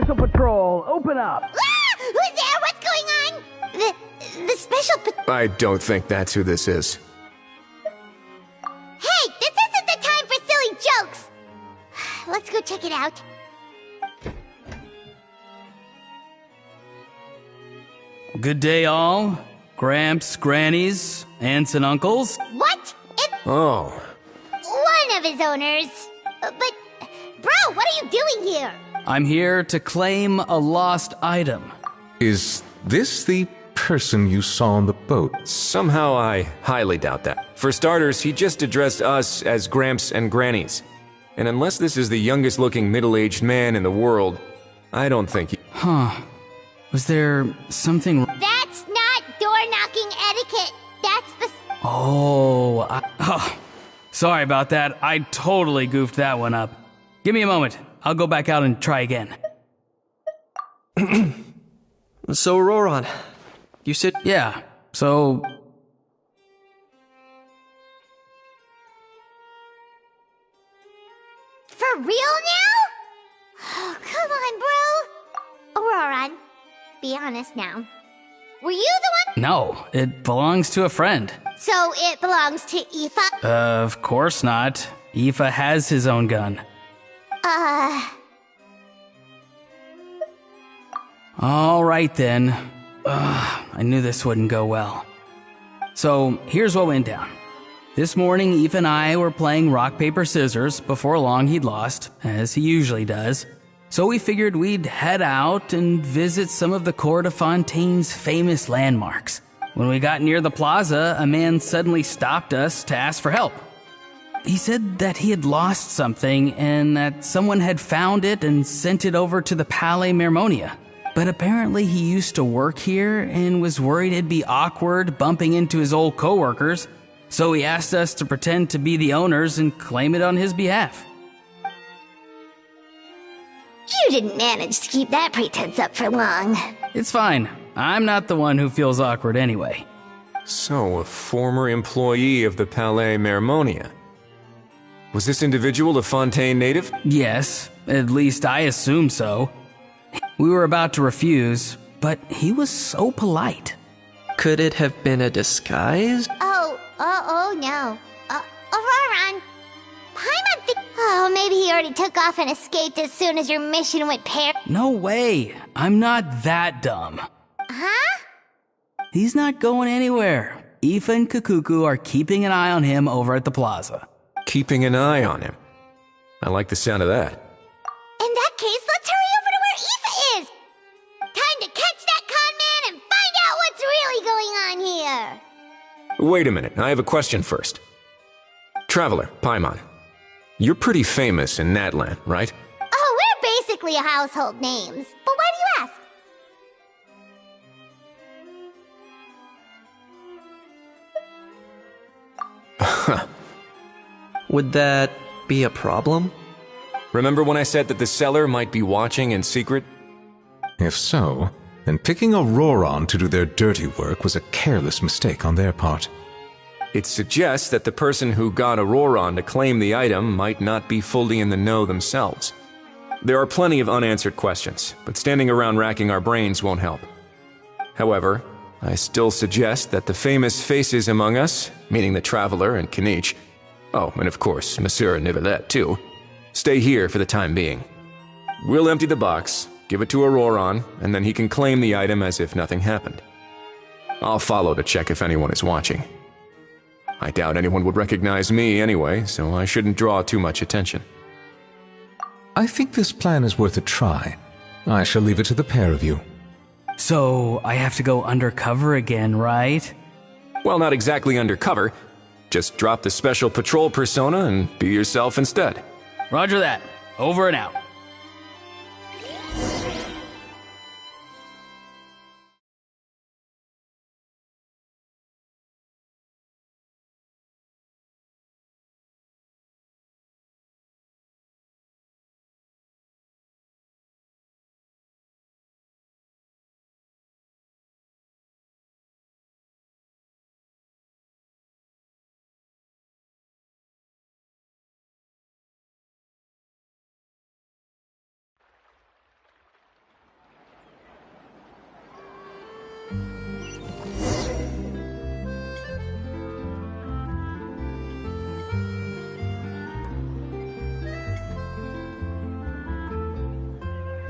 Special Patrol, open up! Ah! Who's there? What's going on? The Special Patrol... I don't think that's who this is. Hey, this isn't the time for silly jokes! Let's go check it out. Good day, all. Gramps, grannies, aunts, and uncles. What? Oh. One of his owners. But, bro, what are you doing here? I'm here to claim a lost item. Is this the person you saw on the boat? Somehow I highly doubt that. For starters, he just addressed us as Gramps and Grannies. And unless this is the youngest looking middle-aged man in the world, I don't think he... Huh. Was there something... That's not door-knocking etiquette. That's the... Oh, sorry about that. I totally goofed that one up. Give me a moment. I'll go back out and try again. So, Roran, you said... Yeah, so... For real now? Oh, come on, bro. Auroran, be honest now. Were you the one? No, it belongs to a friend. So it belongs to Aoife? Of course not. Aoife has his own gun. All right then. I knew this wouldn't go well. So here's what went down. This morning, Aoife and I were playing rock, paper, scissors. Before long, he'd lost, as he usually does. So we figured we'd head out and visit some of the Cour de Fontaine's famous landmarks. When we got near the plaza, a man suddenly stopped us to ask for help. He said that he had lost something and that someone had found it and sent it over to the Palais Mermonia. But apparently he used to work here and was worried it'd be awkward bumping into his old coworkers, so he asked us to pretend to be the owners and claim it on his behalf. You didn't manage to keep that pretense up for long. It's fine. I'm not the one who feels awkward anyway. So, a former employee of the Palais Mermonia. Was this individual a Fontaine native? Yes, at least I assume so. We were about to refuse, but he was so polite. Could it have been a disguise? Oh no. Auroran. Oh, maybe he already took off and escaped as soon as your mission went pear. No way. I'm not that dumb. Huh? He's not going anywhere. Aoife and Kakuku are keeping an eye on him over at the plaza. Keeping an eye on him. I like the sound of that. In that case, let's hurry over to where Aoife is. Time to catch that con man and find out what's really going on here. Wait a minute, I have a question first. Traveler, Paimon. You're pretty famous in Natlan, right? Oh, we're basically household names. But why do you ask? Would that be a problem? Remember when I said that the seller might be watching in secret? If so, then picking a Roran to do their dirty work was a careless mistake on their part. It suggests that the person who got Auroran to claim the item might not be fully in the know themselves. There are plenty of unanswered questions, but standing around racking our brains won't help. However, I still suggest that the famous faces among us, meaning the Traveler and Kinich, oh, and of course, Monsieur Nivelet too, stay here for the time being. We'll empty the box, give it to Auroran, and then he can claim the item as if nothing happened. I'll follow to check if anyone is watching. I doubt anyone would recognize me anyway, so I shouldn't draw too much attention. I think this plan is worth a try. I shall leave it to the pair of you. So, I have to go undercover again, right? Well, not exactly undercover. Just drop the special patrol persona and be yourself instead. Roger that. Over and out.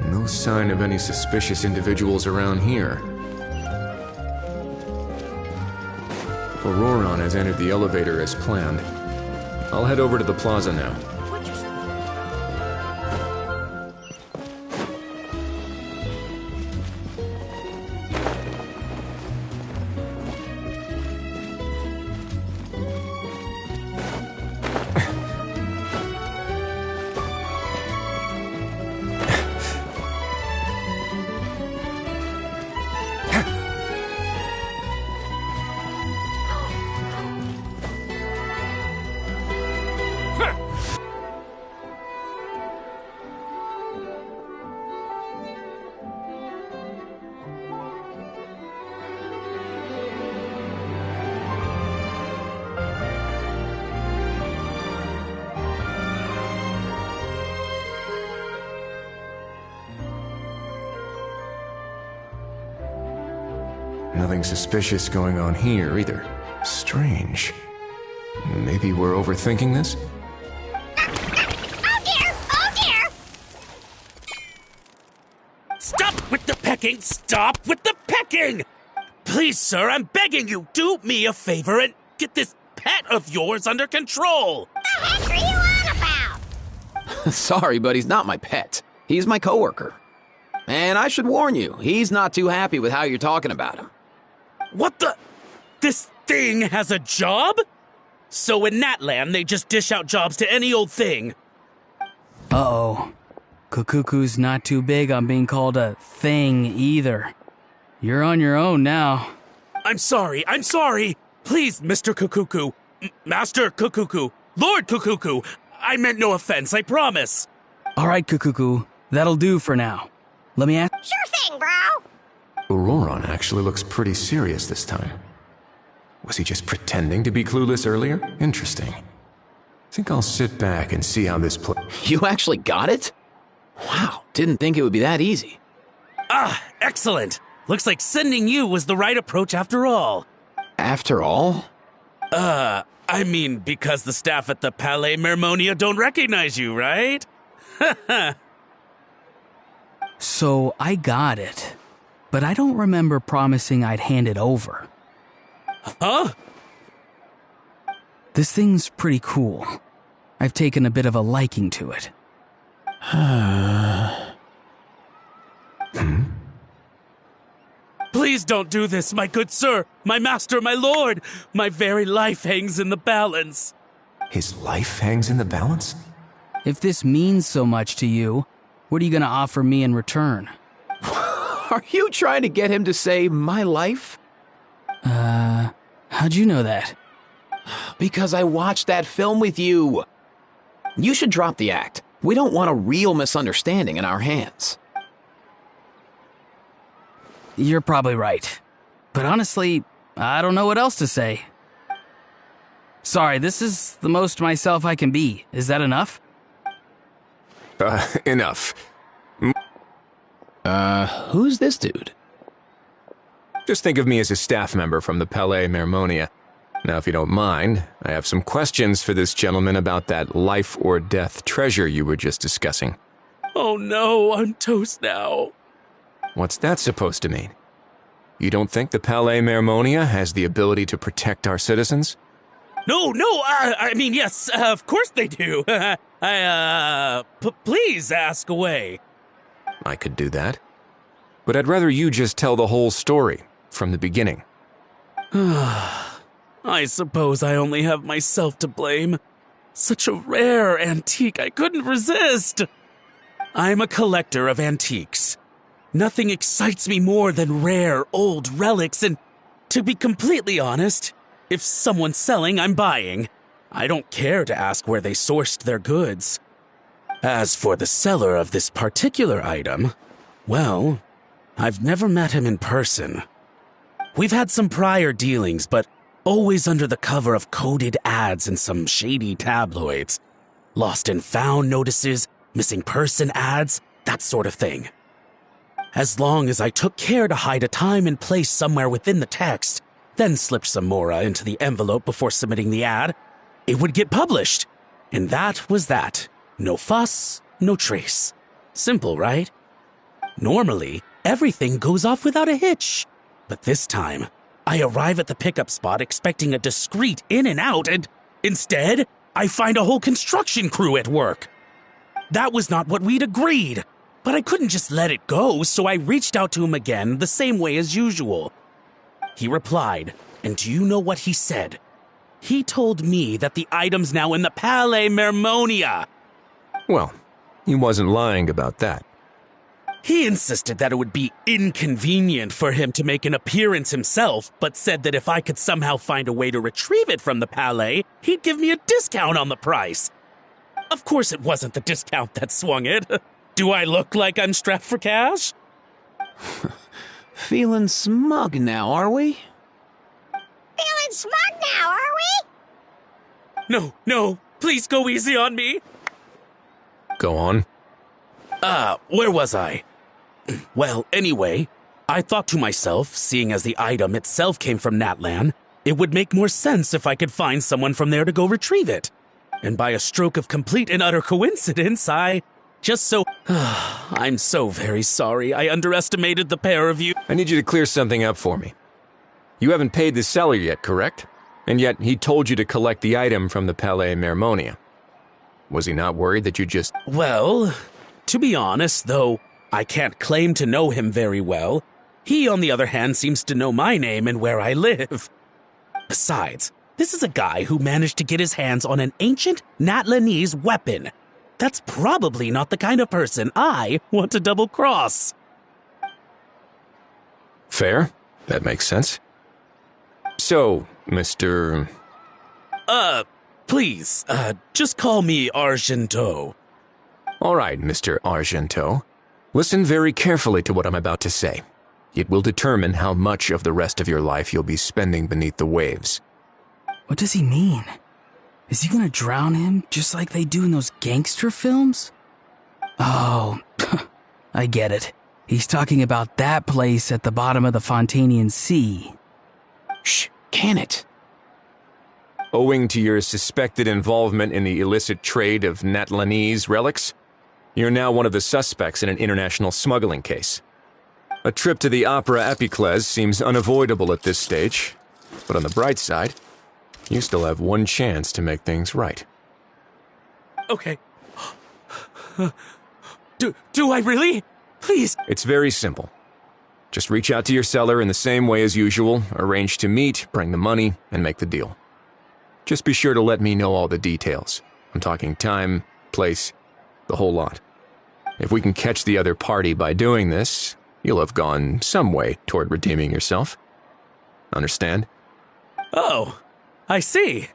No sign of any suspicious individuals around here. Auroron has entered the elevator as planned. I'll head over to the plaza now. Nothing suspicious going on here, either. Strange. Maybe we're overthinking this? Oh dear! Oh dear! Stop with the pecking! Stop with the pecking! Please, sir, I'm begging you, do me a favor and get this pet of yours under control! The heck are you on about? Sorry, but he's not my pet. He's my coworker. And I should warn you, he's not too happy with how you're talking about him. What the? This thing has a job? So in that land, they just dish out jobs to any old thing. Uh-oh. Kukuku's not too big on being called a thing either. You're on your own now. I'm sorry. Please, Mr. Kukuku. Master Kukuku. Lord Kukuku. I meant no offense, I promise. All right, Kukuku. That'll do for now. Let me ask... Sure thing, bro. Auroron actually looks pretty serious this time. Was he just pretending to be clueless earlier? Interesting. Think I'll sit back and see how this plays. You actually got it? Wow, didn't think it would be that easy. Ah, excellent. Looks like sending you was the right approach after all. After all? I mean, because the staff at the Palais Mermonia don't recognize you, right? So I got it. But I don't remember promising I'd hand it over. Huh? This thing's pretty cool. I've taken a bit of a liking to it. Please don't do this, my good sir, my master, my lord. My very life hangs in the balance. His life hangs in the balance? If this means so much to you, what are you gonna offer me in return? Are you trying to get him to say my life? How'd you know that? Because I watched that film with you. You should drop the act. We don't want a real misunderstanding in our hands. You're probably right. But honestly, I don't know what else to say. Sorry, this is the most myself I can be. Is that enough? Enough. Who's this dude? Just think of me as a staff member from the Palais Mermonia. Now, if you don't mind, I have some questions for this gentleman about that life or death treasure you were just discussing. Oh no, I'm toast now. What's that supposed to mean? You don't think the Palais Mermonia has the ability to protect our citizens? No, I mean, yes, of course they do. Please ask away. I could do that. But I'd rather you just tell the whole story, from the beginning. I suppose I only have myself to blame. Such a rare antique, I couldn't resist. I'm a collector of antiques. Nothing excites me more than rare, old relics, and to be completely honest, if someone's selling, I'm buying. I don't care to ask where they sourced their goods. As for the seller of this particular item, well, I've never met him in person. We've had some prior dealings, but always under the cover of coded ads in some shady tabloids. Lost and found notices, missing person ads, that sort of thing. As long as I took care to hide a time and place somewhere within the text, then slipped some mora into the envelope before submitting the ad, it would get published. And that was that. No fuss, no trace. Simple, right? Normally, everything goes off without a hitch. But this time, I arrive at the pickup spot expecting a discreet in and out, and instead, I find a whole construction crew at work. That was not what we'd agreed, but I couldn't just let it go, so I reached out to him again the same way as usual. He replied, and do you know what he said? He told me that the item's now in the Palais Mermonia. Well, he wasn't lying about that. He insisted that it would be inconvenient for him to make an appearance himself, but said that if I could somehow find a way to retrieve it from the Palais, he'd give me a discount on the price. Of course it wasn't the discount that swung it. Do I look like I'm strapped for cash? Feeling smug now, are we? Feeling smug now, are we? No, please go easy on me. Go on. Where was I? Well, anyway, I thought to myself, seeing as the item itself came from Natlan, it would make more sense if I could find someone from there to go retrieve it. And by a stroke of complete and utter coincidence, I'm so very sorry I underestimated the pair of you. I need you to clear something up for me. You haven't paid the seller yet, correct? And yet he told you to collect the item from the Palais Mermonia. Was he not worried that you just... Well, to be honest, though I can't claim to know him very well, he, on the other hand, seems to know my name and where I live. Besides, this is a guy who managed to get his hands on an ancient Natlanese weapon. That's probably not the kind of person I want to double-cross. Fair. That makes sense. So, Mr... Please, just call me Argento. All right, Mr. Argento. Listen very carefully to what I'm about to say. It will determine how much of the rest of your life you'll be spending beneath the waves. What does he mean? Is he gonna drown him just like they do in those gangster films? Oh, I get it. He's talking about that place at the bottom of the Fontanian Sea. Shh, can it? Owing to your suspected involvement in the illicit trade of Natlanese relics, you're now one of the suspects in an international smuggling case. A trip to the Opera Epiclese seems unavoidable at this stage, but on the bright side, you still have one chance to make things right. Okay. Do I really? Please. It's very simple. Just reach out to your seller in the same way as usual, arrange to meet, bring the money, and make the deal. Just be sure to let me know all the details. I'm talking time, place, the whole lot. If we can catch the other party by doing this, you'll have gone some way toward redeeming yourself. Understand? Oh, I see.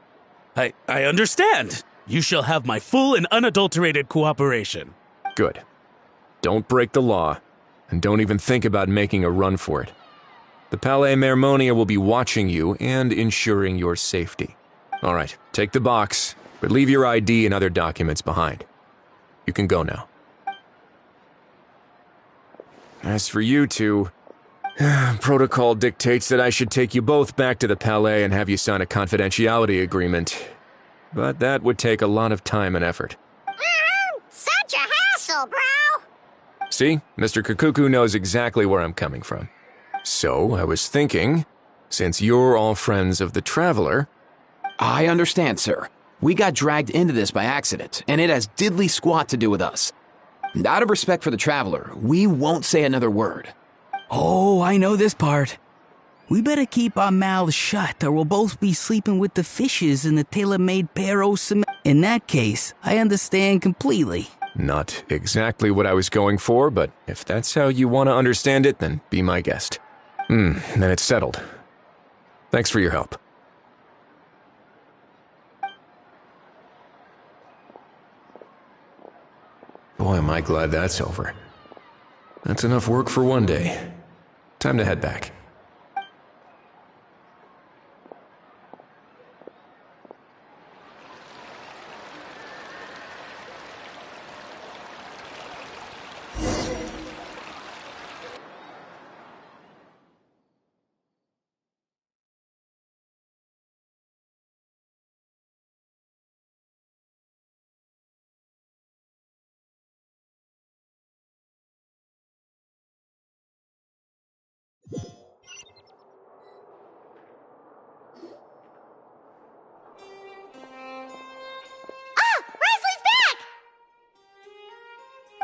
I understand. You shall have my full and unadulterated cooperation. Good. Don't break the law, and don't even think about making a run for it. The Palais Mermonia will be watching you and ensuring your safety. All right, take the box, but leave your ID and other documents behind. You can go now. As for you two, protocol dictates that I should take you both back to the Palais and have you sign a confidentiality agreement. But that would take a lot of time and effort. Such a hassle, bro! See, Mr. Kukuku knows exactly where I'm coming from. So, I was thinking, since you're all friends of the Traveler... I understand, sir. We got dragged into this by accident, and it has diddly squat to do with us. And out of respect for the Traveler, we won't say another word. Oh, I know this part. We better keep our mouths shut or we'll both be sleeping with the fishes in the tailor-made pair o' cement. In that case, I understand completely. Not exactly what I was going for, but if that's how you want to understand it, then be my guest. Then it's settled. Thanks for your help. Boy, am I glad that's over. That's enough work for one day. Time to head back.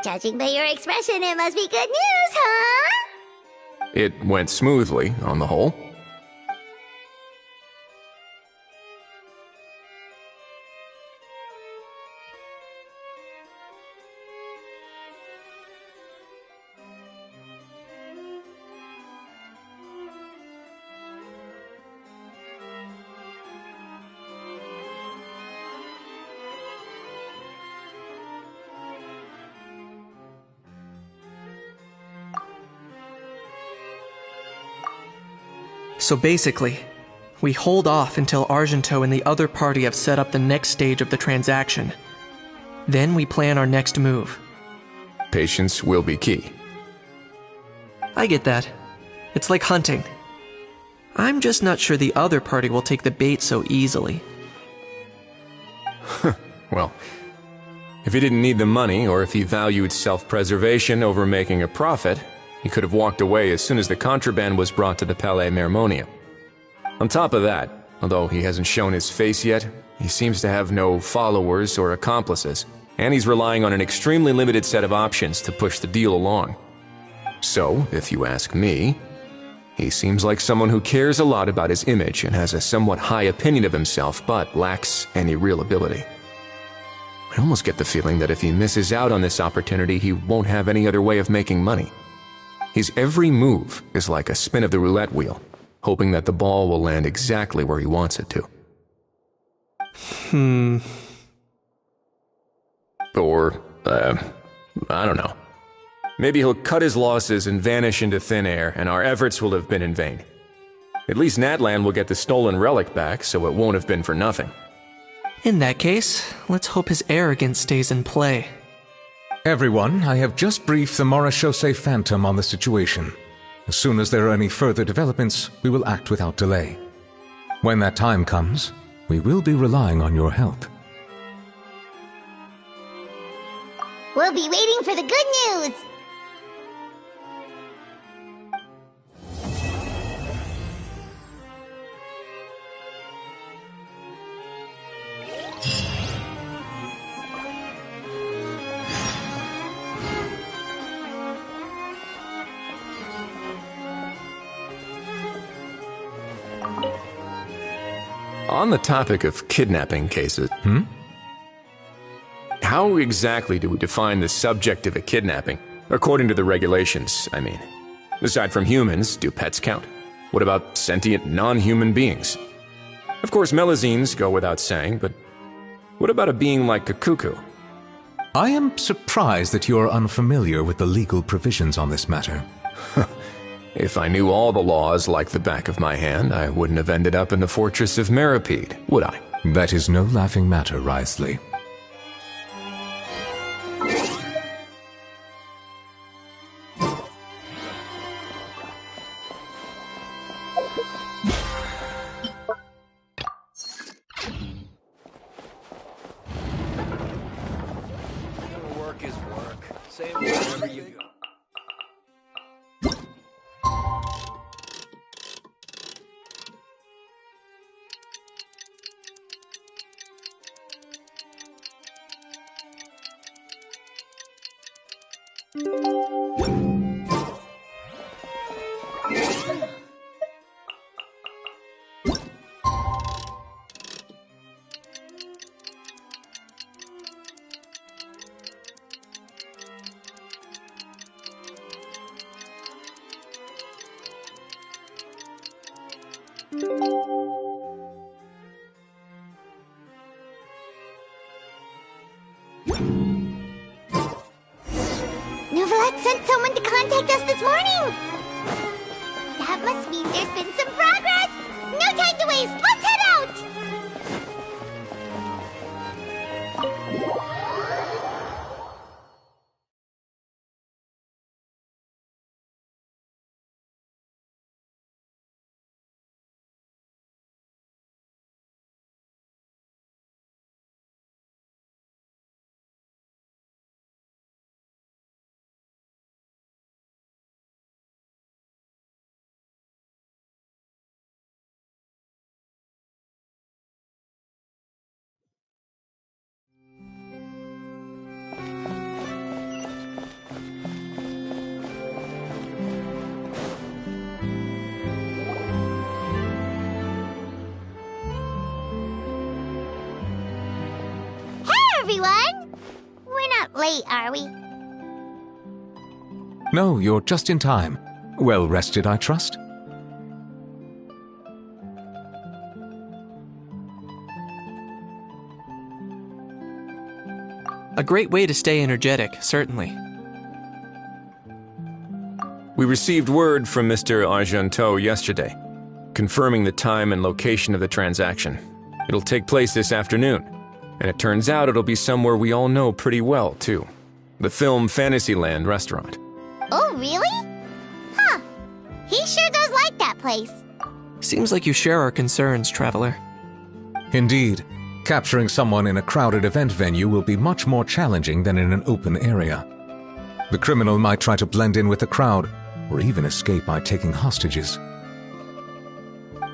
Judging by your expression, it must be good news, huh? It went smoothly, on the whole. So basically, we hold off until Argento and the other party have set up the next stage of the transaction. Then we plan our next move. Patience will be key. I get that. It's like hunting. I'm just not sure the other party will take the bait so easily. Well, if he didn't need the money, or if he valued self-preservation over making a profit, he could have walked away as soon as the contraband was brought to the Palais Mermonium. On top of that, although he hasn't shown his face yet, he seems to have no followers or accomplices, and he's relying on an extremely limited set of options to push the deal along. So, if you ask me, he seems like someone who cares a lot about his image and has a somewhat high opinion of himself, but lacks any real ability. I almost get the feeling that if he misses out on this opportunity, he won't have any other way of making money. His every move is like a spin of the roulette wheel, hoping that the ball will land exactly where he wants it to. Or, I don't know. Maybe he'll cut his losses and vanish into thin air, and our efforts will have been in vain. At least Natlan will get the stolen relic back, so it won't have been for nothing. In that case, let's hope his arrogance stays in play. Everyone, I have just briefed the Marechaussee Phantom on the situation. As soon as there are any further developments, we will act without delay. When that time comes, we will be relying on your help. We'll be waiting for the good news! On the topic of kidnapping cases, how exactly do we define the subject of a kidnapping? According to the regulations, I mean. Aside from humans, do pets count? What about sentient non-human beings? Of course, melazines go without saying, but what about a being like a cuckoo? I am surprised that you are unfamiliar with the legal provisions on this matter. If I knew all the laws like the back of my hand, I wouldn't have ended up in the fortress of Meripede, would I? That is no laughing matter, Wriothesley. Work is work. Say it wherever you go. Novelet sent someone to contact us this morning! That must mean there's been some progress! No time to waste! Let's head out! everyone! We're not late, are we? No, you're just in time. Well rested, I trust? A great way to stay energetic, certainly. We received word from Mr. Argento yesterday, confirming the time and location of the transaction. It'll take place this afternoon, and it turns out it'll be somewhere we all know pretty well, too. The film Fantasyland restaurant. Oh, really? Huh. He sure does like that place. Seems like you share our concerns, Traveler. Indeed. Capturing someone in a crowded event venue will be much more challenging than in an open area. The criminal might try to blend in with the crowd, or even escape by taking hostages.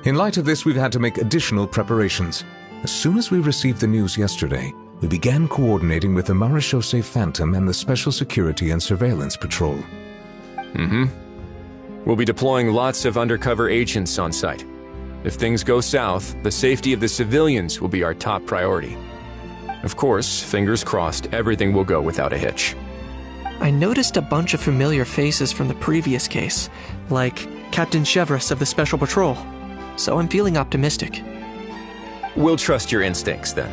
In light of this, we've had to make additional preparations. As soon as we received the news yesterday, we began coordinating with the Marechaussee Phantom and the Special Security and Surveillance Patrol. We'll be deploying lots of undercover agents on site. If things go south, the safety of the civilians will be our top priority. Of course, fingers crossed, everything will go without a hitch. I noticed a bunch of familiar faces from the previous case, like Captain Chevrolet of the Special Patrol, so I'm feeling optimistic. We'll trust your instincts, then.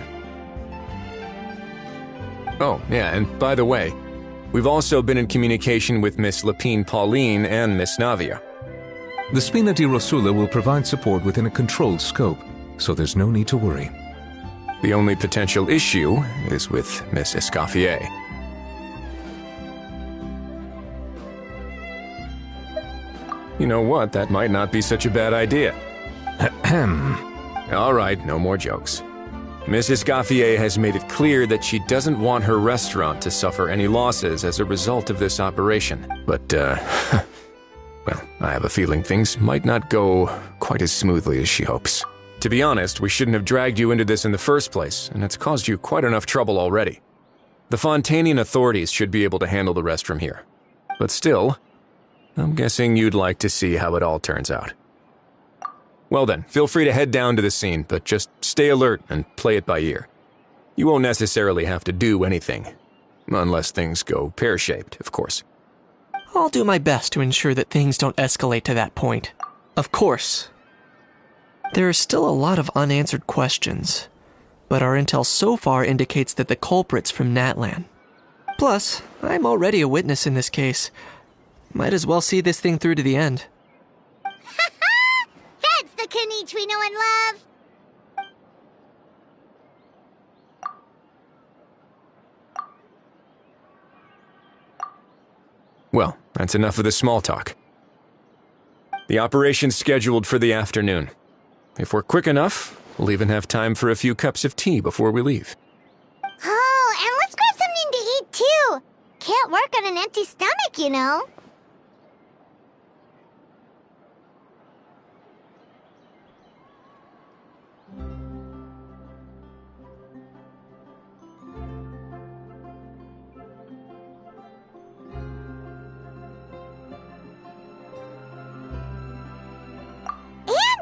Oh, yeah, and by the way, we've also been in communication with Miss Lapine Pauline and Miss Navia. The Spina di Rosula will provide support within a controlled scope, so there's no need to worry. The only potential issue is with Miss Escoffier. You know what, that might not be such a bad idea. All right, no more jokes. Miss Escoffier has made it clear that she doesn't want her restaurant to suffer any losses as a result of this operation. But, well, I have a feeling things might not go quite as smoothly as she hopes. To be honest, we shouldn't have dragged you into this in the first place, and it's caused you quite enough trouble already. The Fontanian authorities should be able to handle the rest from here. But still, I'm guessing you'd like to see how it all turns out. Well then, feel free to head down to the scene, but just stay alert and play it by ear. You won't necessarily have to do anything. Unless things go pear-shaped, of course. I'll do my best to ensure that things don't escalate to that point. Of course. There are still a lot of unanswered questions, but our intel so far indicates that the culprit's from Natlan. Plus, I'm already a witness in this case. Might as well see this thing through to the end. That's the Kanichi we know and love! Well, that's enough of the small talk. The operation's scheduled for the afternoon. If we're quick enough, we'll even have time for a few cups of tea before we leave. Oh, and let's grab something to eat too! Can't work on an empty stomach, you know.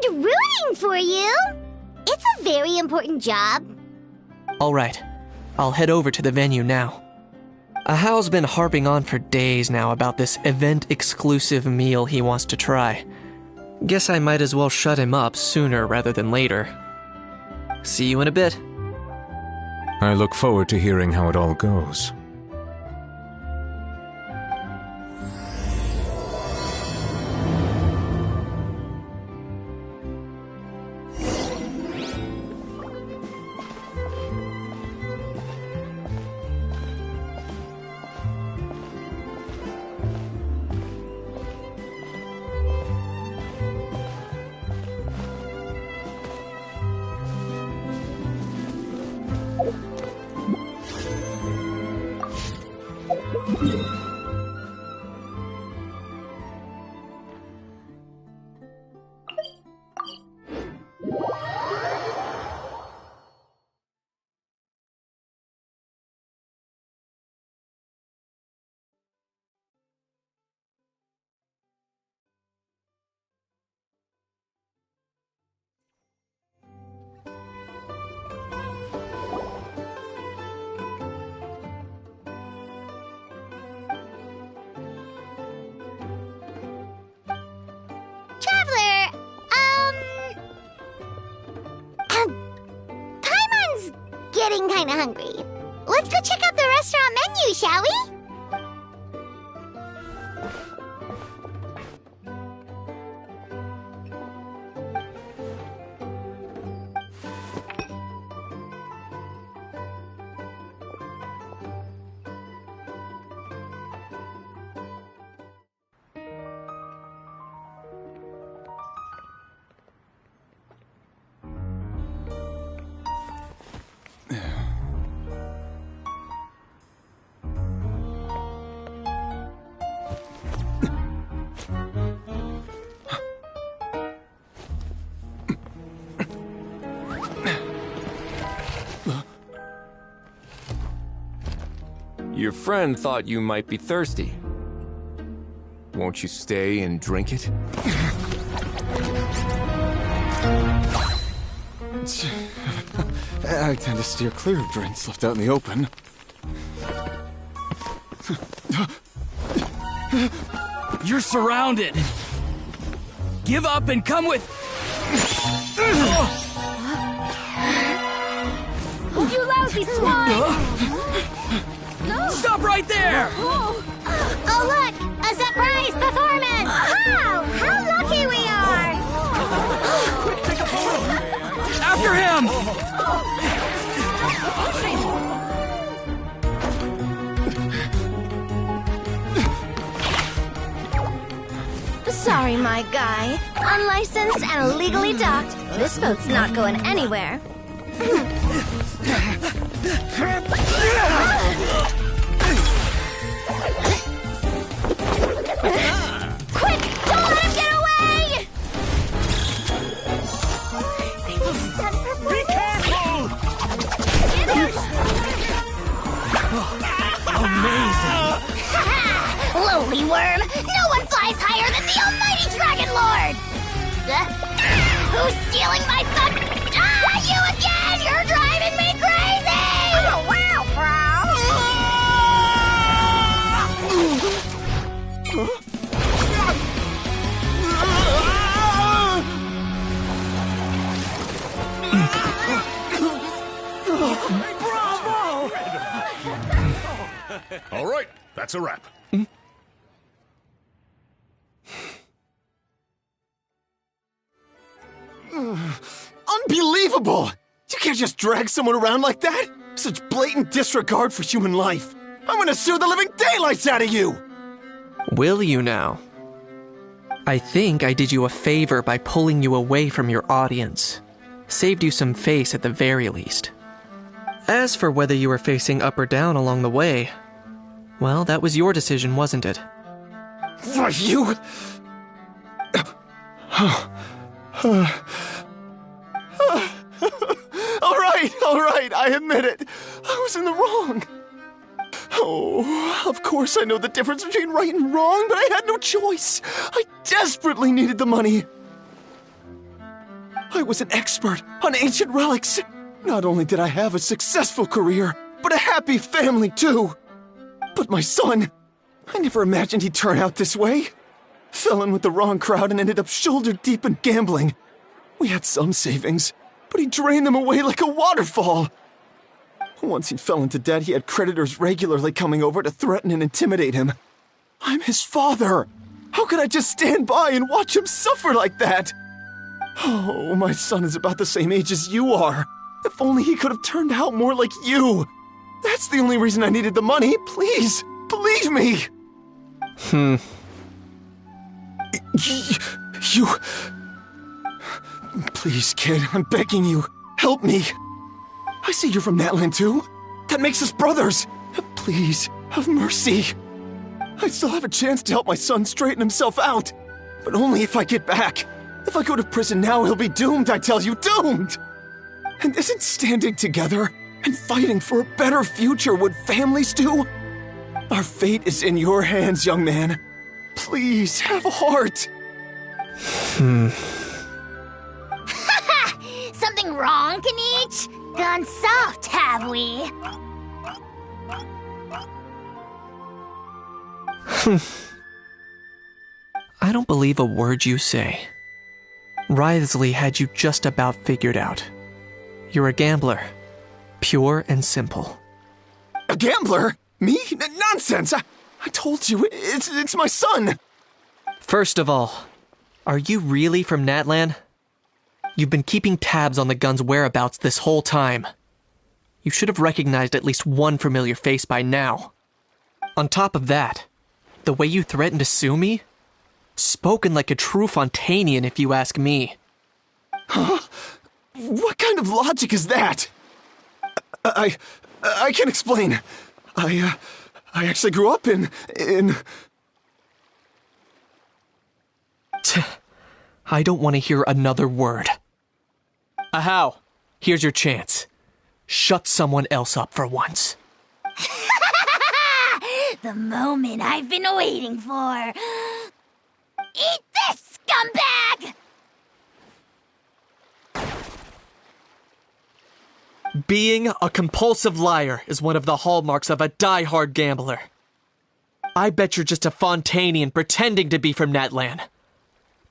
And rooting for you! It's a very important job. Alright, I'll head over to the venue now. Ahao's been harping on for days now about this event-exclusive meal he wants to try. Guess I might as well shut him up sooner rather than later. See you in a bit. I look forward to hearing how it all goes. getting kinda hungry. Let's go check out the restaurant menu, shall we? Your friend thought you might be thirsty. Won't you stay and drink it? I tend to steer clear of drinks left out in the open. You're surrounded. Give up and come with... You lousy swine! Stop right there! Oh look! A surprise performance! Wow! How lucky we are! After him! Sorry, my guy. Unlicensed and illegally docked. This boat's not going anywhere. Quick! Don't let him get away! Be careful! Amazing! Lowly worm! No one flies higher than the almighty Dragon Lord! Who's stealing my fun? Ah, you again! You're driving me crazy! Oh, wow, All right, that's a wrap. Unbelievable! You can't just drag someone around like that! Such blatant disregard for human life! I'm gonna sue the living daylights out of you! Will you now? I think I did you a favor by pulling you away from your audience. Saved you some face at the very least. As for whether you were facing up or down along the way, well, that was your decision, wasn't it? Why, you... All right, I admit it. I was in the wrong. Oh, of course I know the difference between right and wrong, but I had no choice. I desperately needed the money. I was an expert on ancient relics. Not only did I have a successful career, but a happy family too. But my son, I never imagined he'd turn out this way. Fell in with the wrong crowd and ended up shoulder deep in gambling. We had some savings, but he drained them away like a waterfall. Once he fell into debt, he had creditors regularly coming over to threaten and intimidate him. I'm his father. How could I just stand by and watch him suffer like that? Oh, my son is about the same age as you are. If only he could have turned out more like you. That's the only reason I needed the money. Please, believe me. You... Please, kid, I'm begging you. Help me. I see you're from Natland too. That makes us brothers. Please, have mercy. I still have a chance to help my son straighten himself out. But only if I get back. If I go to prison now, he'll be doomed, I tell you, doomed! And isn't standing together and fighting for a better future what families do? Our fate is in your hands, young man. Please, have a heart. Something wrong, Kanich? Gone soft, have we? I don't believe a word you say. Wriothesley had you just about figured out. You're a gambler. Pure and simple. A gambler? Me? Nonsense! I told you, it's my son! First of all, are you really from Natlan? You've been keeping tabs on the gun's whereabouts this whole time. You should have recognized at least one familiar face by now. On top of that, the way you threatened to sue me? Spoken like a true Fontanian, if you ask me. Huh? What kind of logic is that? I can explain. I actually grew up in... I don't want to hear another word. Ahau, here's your chance. Shut someone else up for once. The moment I've been waiting for. Eat this, scumbag! Being a compulsive liar is one of the hallmarks of a die-hard gambler. I bet you're just a Fontanian pretending to be from Natlan.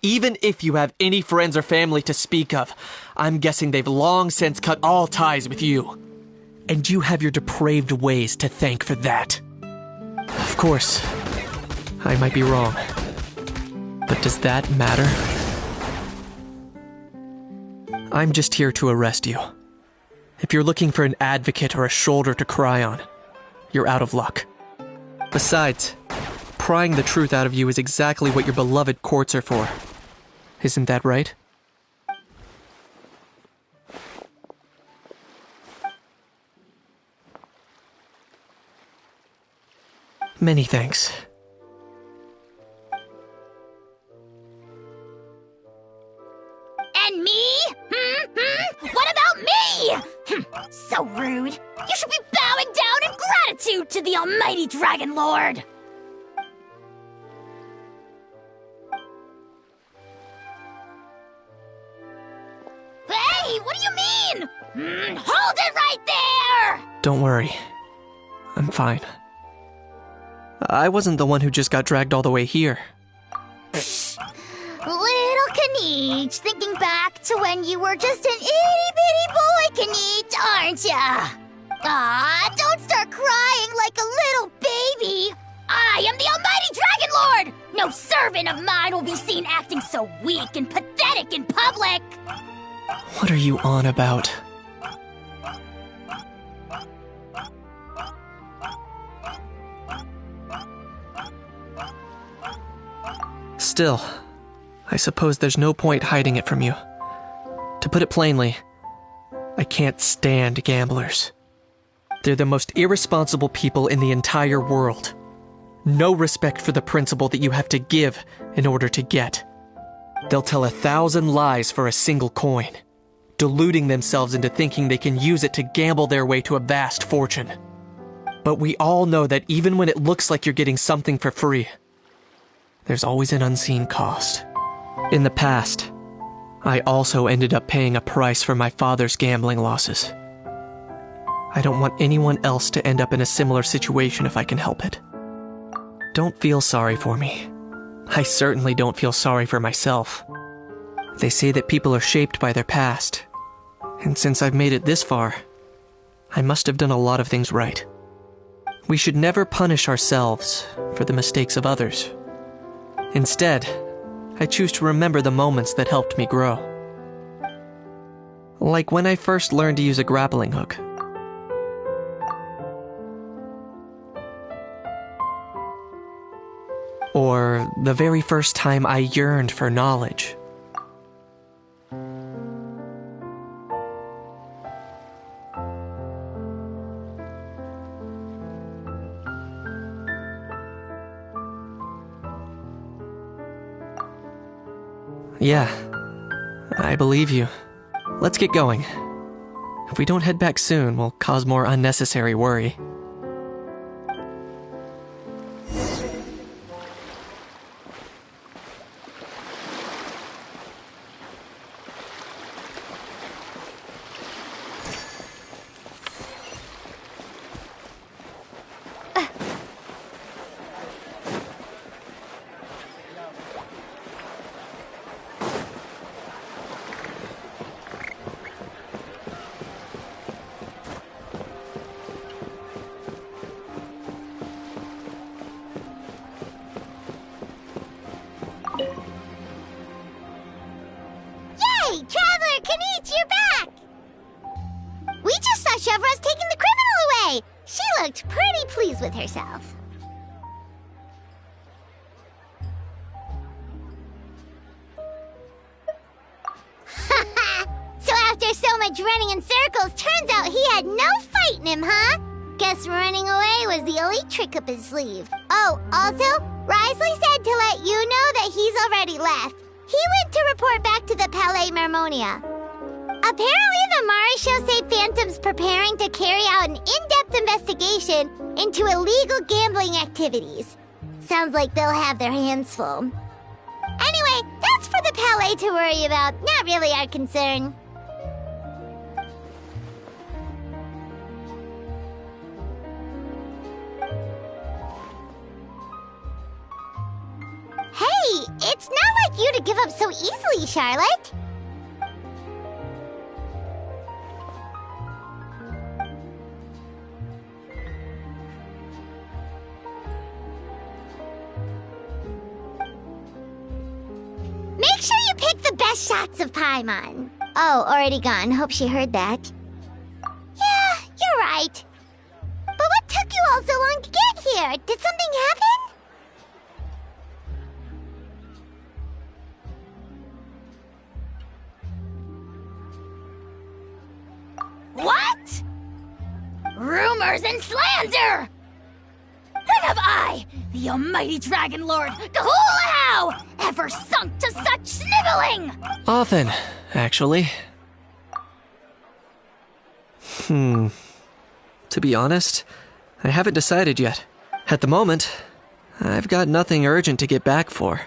Even if you have any friends or family to speak of, I'm guessing they've long since cut all ties with you. And you have your depraved ways to thank for that. Of course, I might be wrong. But does that matter? I'm just here to arrest you. If you're looking for an advocate or a shoulder to cry on, you're out of luck. Besides, prying the truth out of you is exactly what your beloved courts are for. Isn't that right? Many thanks. And me? What about me? So rude. You should be bowing down in gratitude to the almighty Dragon Lord. Hey, what do you mean? Hold it right there! Don't worry. I'm fine. I wasn't the one who just got dragged all the way here. Little Kaniche, thinking back to when you were just an itty-bitty boy, Kaniche, aren't ya? Aw, don't start crying like a little baby. I am the almighty Dragon Lord! No servant of mine will be seen acting so weak and pathetic in public! What are you on about? Still, I suppose there's no point hiding it from you. To put it plainly, I can't stand gamblers. They're the most irresponsible people in the entire world. No respect for the principle that you have to give in order to get. They'll tell 1,000 lies for a single coin, deluding themselves into thinking they can use it to gamble their way to a vast fortune. But we all know that even when it looks like you're getting something for free, there's always an unseen cost. In the past, I also ended up paying a price for my father's gambling losses. I don't want anyone else to end up in a similar situation if I can help it. Don't feel sorry for me. I certainly don't feel sorry for myself. They say that people are shaped by their past, and since I've made it this far, I must have done a lot of things right. We should never punish ourselves for the mistakes of others. Instead, I choose to remember the moments that helped me grow. Like when I first learned to use a grappling hook. Or the very first time I yearned for knowledge. Yeah, I believe you. Let's get going. If we don't head back soon, we'll cause more unnecessary worry. Aniche, you're back! We just saw Chevro's taking the criminal away! She looked pretty pleased with herself. So after so much running in circles, turns out he had no fight in him, huh? Guess running away was the only trick up his sleeve. Oh, also, Risley said to let you know that he's already left. He went to report back to the Palais Mermonia. Apparently, the Maréchaux say Phantom's preparing to carry out an in-depth investigation into illegal gambling activities. Sounds like they'll have their hands full. Anyway, that's for the Palais to worry about, not really our concern. Hey, it's not like you to give up so easily, Charlotte. Make sure you pick the best shots of Paimon. Oh, already gone. Hope she heard that. Yeah, you're right. But what took you all so long to get here? Did something happen? What? Rumors and slander! When have I, the almighty Dragon Lord, Hola, ever sunk to such sniveling? Often, actually. To be honest, I haven't decided yet. At the moment, I've got nothing urgent to get back for.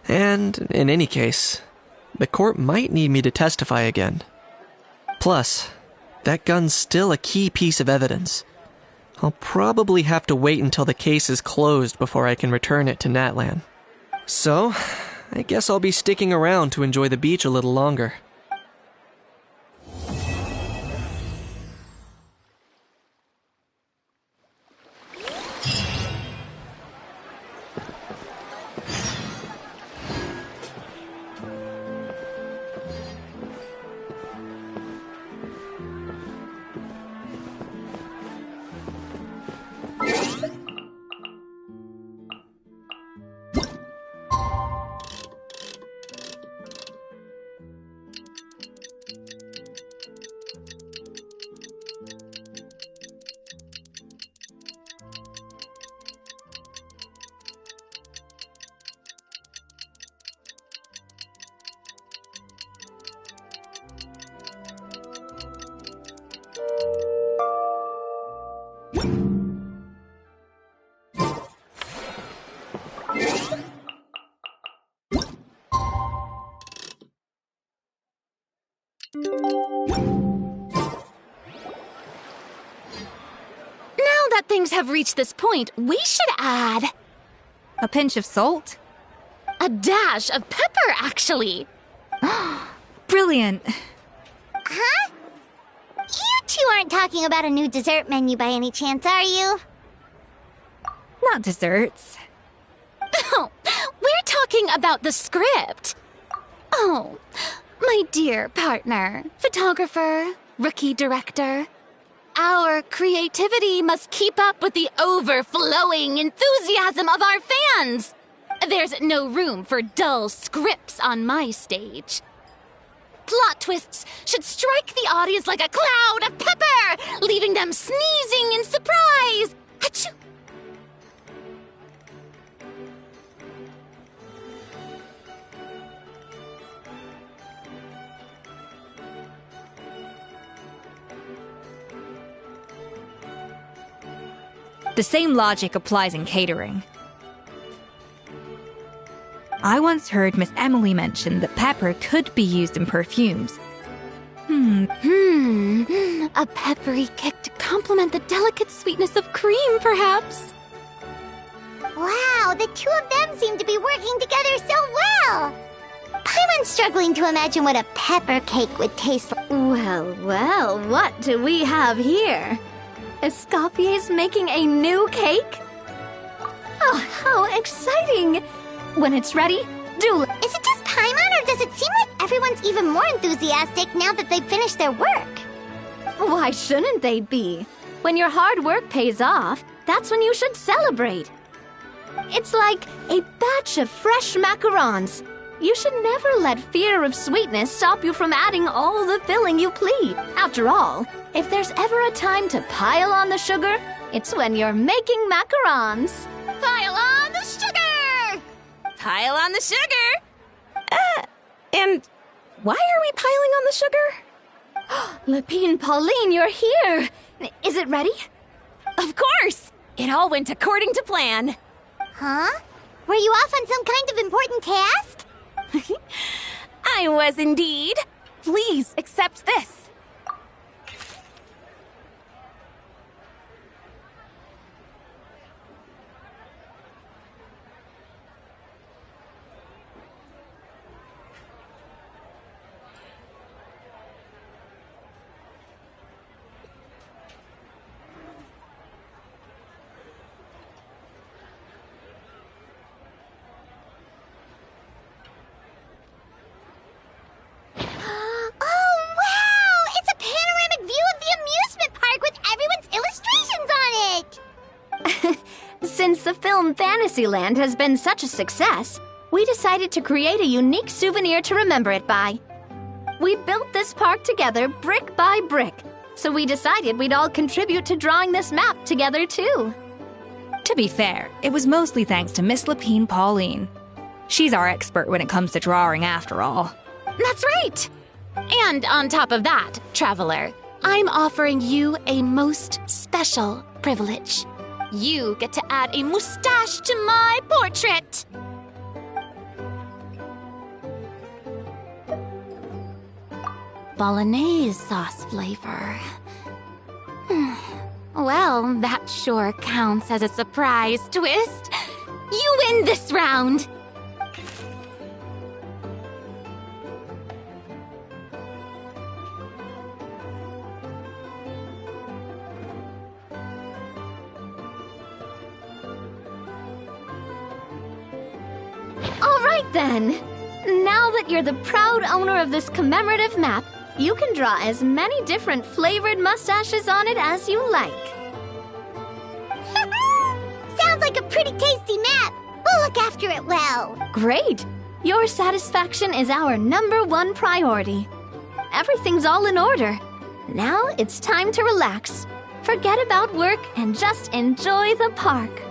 And, in any case, the court might need me to testify again. Plus, that gun's still a key piece of evidence. I'll probably have to wait until the case is closed before I can return it to Natlan. So, I guess I'll be sticking around to enjoy the beach a little longer. Things have reached this point, we should add a pinch of salt, a dash of pepper, actually. Brilliant. Huh? You two aren't talking about a new dessert menu by any chance, are you? Not desserts. Oh, we're talking about the script. Oh, my dear partner, photographer, rookie director. Our creativity must keep up with the overflowing enthusiasm of our fans. There's no room for dull scripts on my stage. Plot twists should strike the audience like a cloud of pepper, leaving them sneezing in surprise. Achoo! The same logic applies in catering. I once heard Miss Emily mention that pepper could be used in perfumes. A peppery kick to complement the delicate sweetness of cream, perhaps. Wow, the two of them seem to be working together so well. Paimon's struggling to imagine what a pepper cake would taste like. Well, what do we have here? Escoffier's making a new cake? Oh, how exciting! When it's ready, do... Is it just Paimon, or does Does it seem like everyone's even more enthusiastic now that they've finished their work? Why shouldn't they be? When your hard work pays off, that's when you should celebrate. It's like a batch of fresh macarons. You should never let fear of sweetness stop you from adding all the filling you please. After all, if there's ever a time to pile on the sugar, it's when you're making macarons. Pile on the sugar! Pile on the sugar! And why are we piling on the sugar? Lapine Pauline, you're here! Is it ready? Of course! It all went according to plan. Huh? Were you off on some kind of important task? I was indeed. Please accept this. Since the film Fantasyland has been such a success, we decided to create a unique souvenir to remember it by. We built this park together brick by brick, so we decided we'd all contribute to drawing this map together too. To be fair, it was mostly thanks to Miss Lapine Pauline. She's our expert when it comes to drawing after all. That's right! And on top of that, Traveler, I'm offering you a most special privilege. You get to add a mustache to my portrait! Bolognese sauce flavor. Well, that sure counts as a surprise twist. You win this round! All right then! Now that you're the proud owner of this commemorative map, you can draw as many different flavored mustaches on it as you like. Sounds like a pretty tasty map. We'll look after it well. Great! Your satisfaction is our #1 priority. Everything's all in order. Now it's time to relax. Forget about work and just enjoy the park.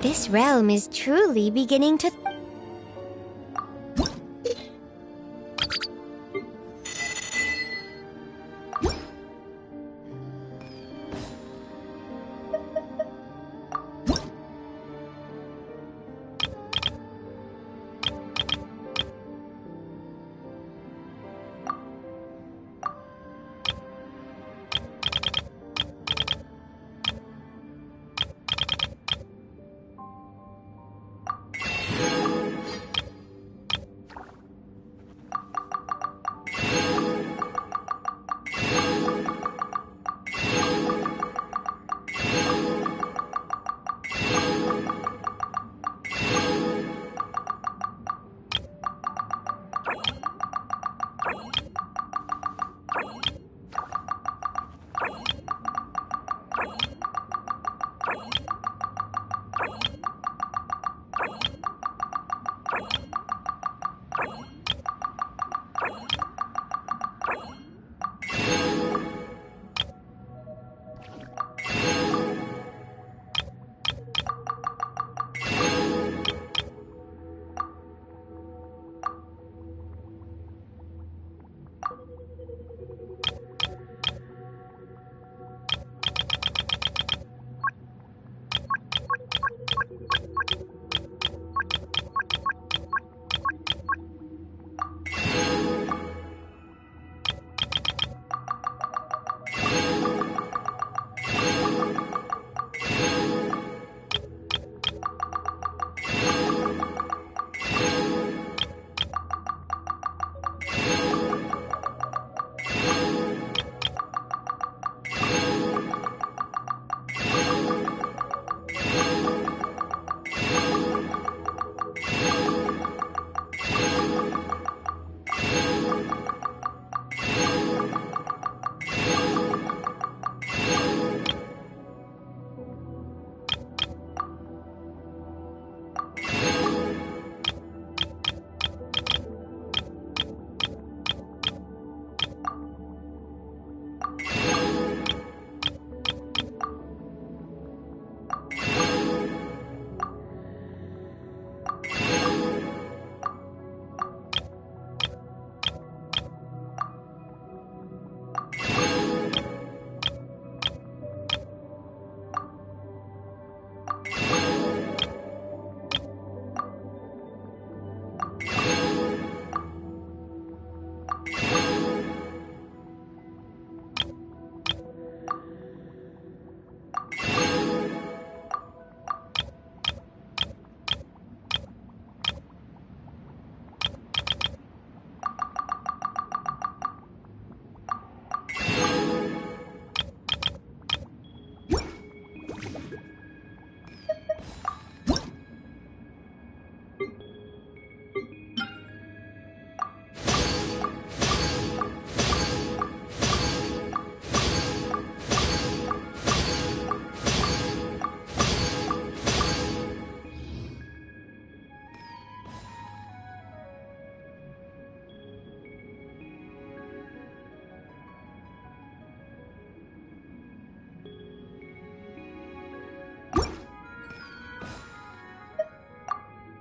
This realm is truly beginning to...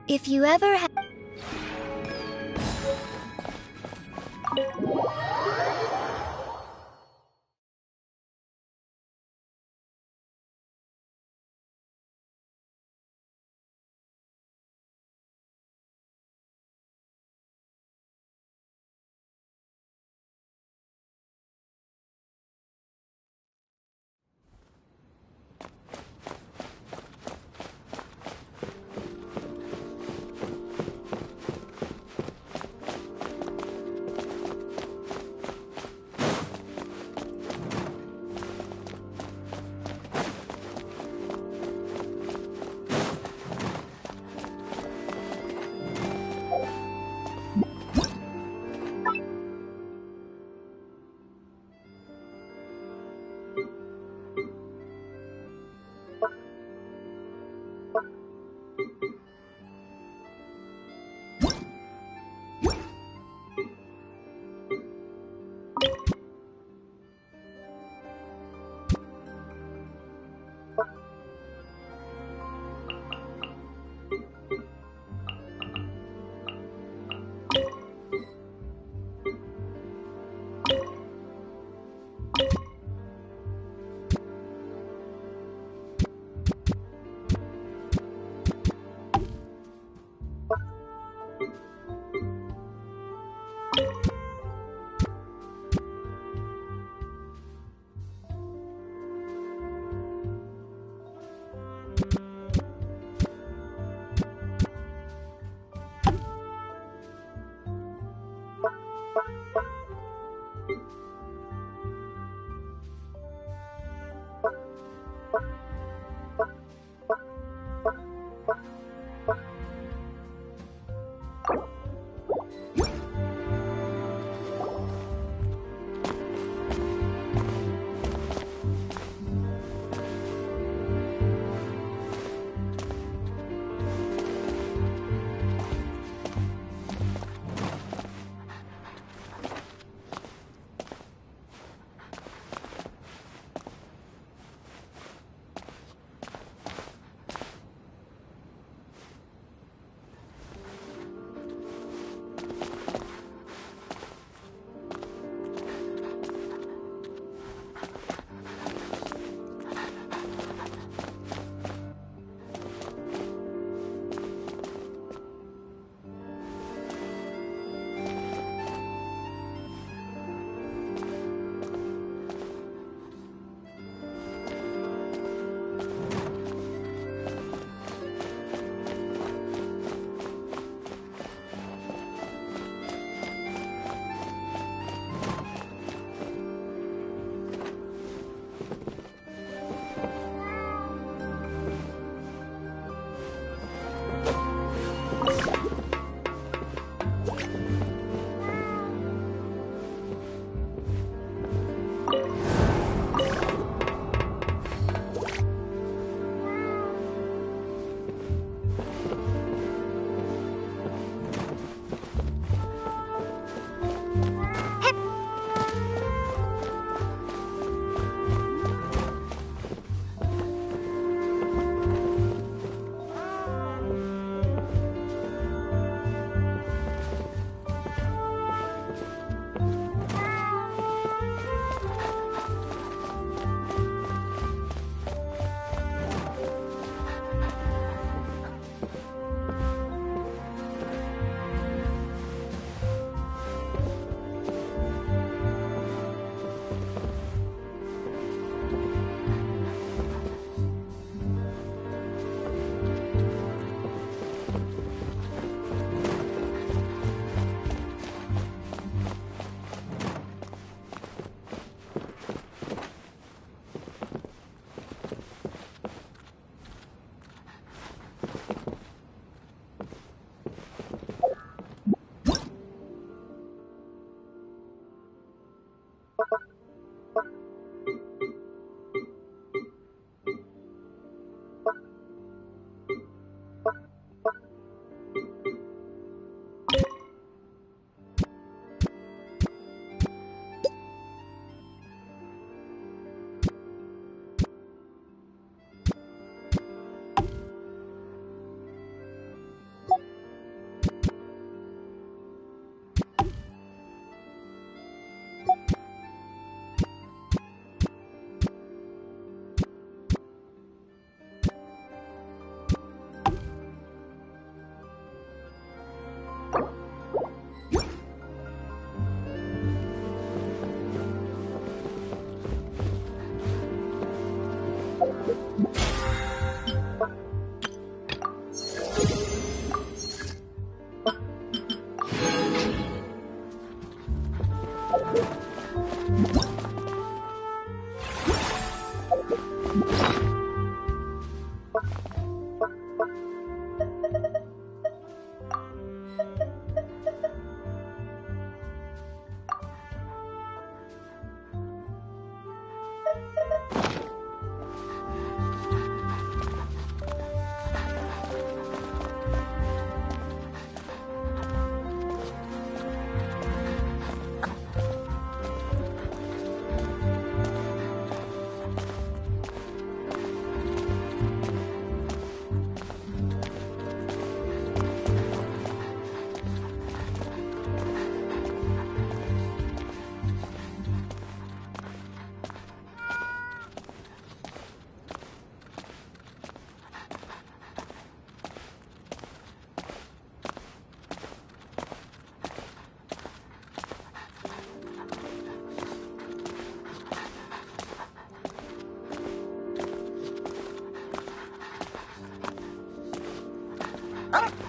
If you ever have... Huh?